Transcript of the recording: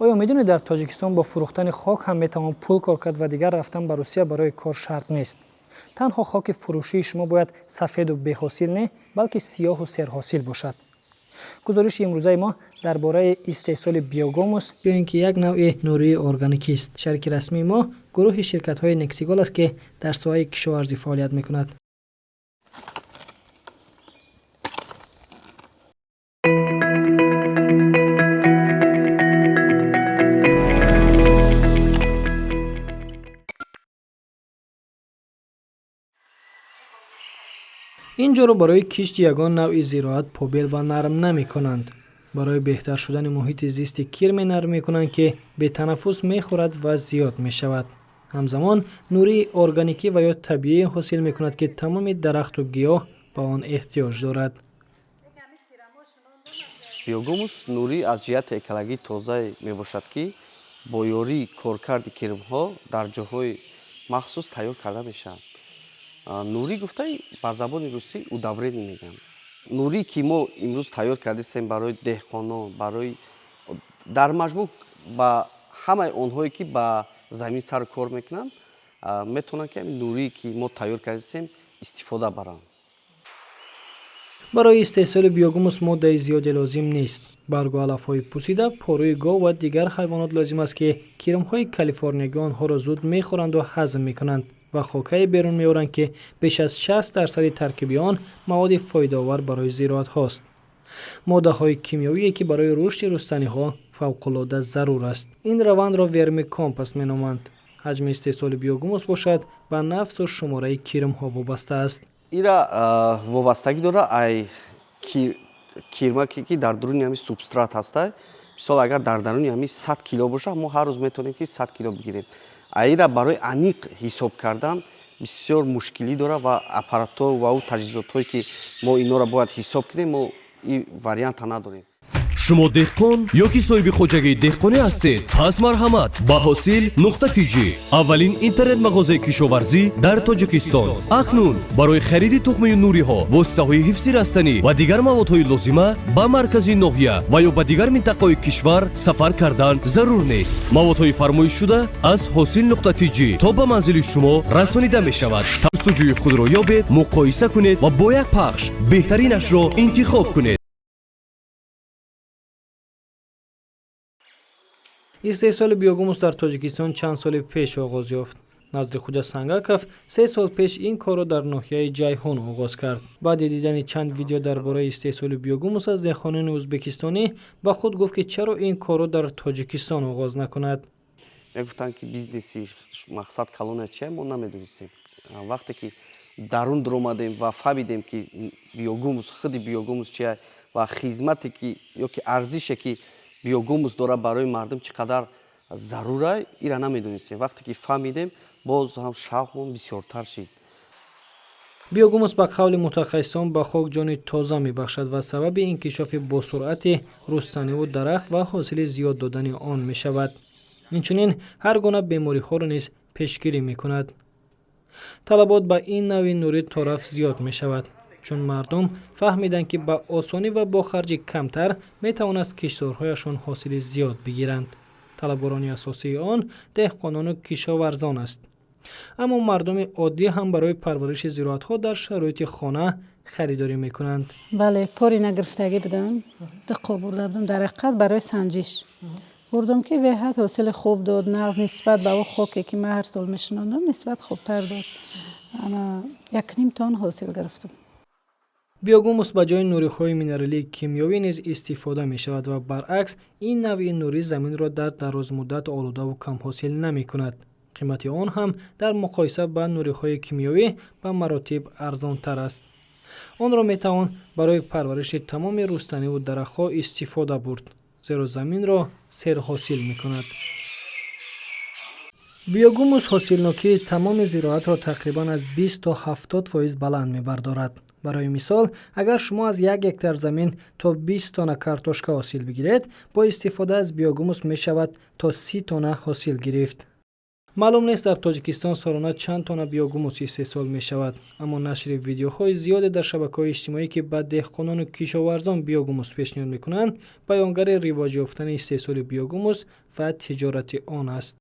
آیا میدونید در تاجیکستان با فروختن خاک هم میتوان پول کار کرد و دیگر رفتن به روسیه برای کار شرط نیست؟ تنها خاک فروشی شما باید سفید و بی‌حاصل نه، بلکه سیاه و سرحاصل باشد. گزارش امروزه ما درباره استحصال بیوگوموس یا اینکه یک نوع نوری ارگانیکی است. شریک رسمی ما گروه شرکت‌های نکسیگال است که در ساحه کشاورزی فعالیت می‌کند. اینجا رو برای کشت یگان نوع زراعت پوبل و نرم نمی کنند. برای بهتر شدن محیط زیست کرم نرم می کنند که به تنفس می خورد و زیاد می شود. همزمان نوری ارگانیکی و یا طبیعی حاصل می کند که تمام درخت و گیاه به آن احتیاج دارد. بیوگوموس نوری از جهت اکولوژی تازه می باشد که با یاری کارکرد کرم‌ها در جاهای مخصوص تیار کرده می شود. نури гуфтаи ба забони русӣ удаврени мегӯянд. нурӣ ки мо имрӯз тайёр кардем барои деҳқонон, барои дар маҷмӯъ ба ҳамаи онҳое ки ба замин сару кор мекунанд, метавонанд ки ҳамин нурӣ ки мо тайёр кардем истифода баранд. برای استحصال بیوگوموس ماده زیادی لازم نیست. برگ و علف‌های پوسیده، پاروی گاو و دیگر حیوانات لازم است که کرم‌های کالیفرنیایی آنها را زود می‌خورند و هضم می‌کنند و خاکای بیرون می‌آورند که بیش از 60% ترکیب آن مواد فایده‌آور برای زراعت هاست. ماده‌های کیمیایی که برای رشد رستنی‌ها فوق‌العاده ضرور است. این روند را ورمی کامپوست می‌نامند. حجم استحصال بیوگوموس باشد به نفس و شماره کرم‌ها وابسته است. ایرا وابستگی داره ای کرما که در درون همین سوبسترات هسته. مثلا اگر در درون همین 100 کیلو باشه ما هر روز میتونیم که 100 کیلو بگیریم. ایرا برای انیق حساب کردن بسیار مشکلی داره و اپارات‌ها و او تجهیزات‌هایی که ما اینا را باید حساب کنیم ما این واریانت نداریم. شما دهقان یا کی صاحب خوجگی دهقانی هستید؟ پس مرحمت با حاصل نقطه تیجی اولین اینترنت مغازه کشاورزی در تاجیکستان. اکنون برای خرید تخم نوری ها، واسطه های حفظی رستنی و دیگر موادهای لازمه به مرکزی ناحیه و یا به دیگر منطقه کشور سفر کردن ضرور نیست. موادهای فرمایش شده از حاصل نقطه تیجی تا به منزل شما رسانیده می شود. جستجوی خود را یابید، مقایسه کنید و با یک پخش بهترینش را انتخاب کنید. استحصال بیوگوموس در تاجیکستان چند سال پیش آغاز یافت. نظر خوجا سنگاکوف 3 سال پیش این کار را در ناحیه جیهون آغاز کرد. بعد دیدن چند ویدیو درباره استحصال بیوگوموس از دهقانان ازبکستانی با خود گفت که چرا این کار را در تاجیکستان آغاز نکند. میگفتن که بیزنسی مقصد کلونه چیه ما نمیدونستیم. وقتی که درون درآمدیم و فهمیدیم که بیوگوموس خود بیوگوموس چیه و خدمتی که یا که ارزشی که بیوگوموس داره برای مردم چقدر ضروره ایرا نمیدونستیم. وقتی که فهمیدیم باز هم شوقمون بسیارتر شد. بیوگوموس به قول متخصصان به خاک جان تازه میبخشد و سبب انکشاف با سرعت رستنی و درخت و حاصل زیاد دادن آن می شود. اینچنین هر گونه بیماری ها را نیز پیشگیری می کند. طلبات به این نوع نوری طرف زیاد می شود. چون مردم فهمیدند که با آسانی و با خرج کمتر می توانست کشتارهایشان حاصل زیاد بگیرند. طلباران اساسی آن دهقانان و کشاورزان است. اما مردم عادی هم برای پرورش زراعت ها در شرایط خانه خریداری می کنند. بله، پاری نگرفتگی بدم. دقیق بردم در حقیقت برای سنجش. بردم که به حد حاصل خوب داد. نغز نسبت به او خاکی که من هر سال میشناندم نسبت خوبتر داد. اما 1.5 تن حاصل گرفتم. بیوگوموس به جای نوری‌های مینرالی کیمیایی نیز استفاده می شود و برعکس این نوع نوری زمین را در دراز مدت آلوده و کم حاصل نمی کند. قیمت آن هم در مقایسه با نوری‌های کیمیایی به مراتب ارزان تر است. آن را می توان برای پرورش تمام رستنی و درخت‌ها استفاده برد، زیرا زمین را سر حاصل می کند. بیوگوموس حاصلناکی تمام زراعت را تقریبا از 20 تا 70% بلند می بردارد. برای مثال اگر شما از 1 هکتار زمین تا 20 تن کارتوشکا حاصل بگیرید با استفاده از بیوگوموس می شود تا 30 تن حاصل گرفت. معلوم نیست در تاجیکستان سالانه چند تن بیوگوموس استحصال می شود، اما نشر ویدیوهای زیادی در شبکه‌های اجتماعی که به دهقانان و کشاورزان بیوگوموس پیشنهاد می‌کنند بیانگر رواج یافتن استحصال بیوگوموس و تجارت آن است.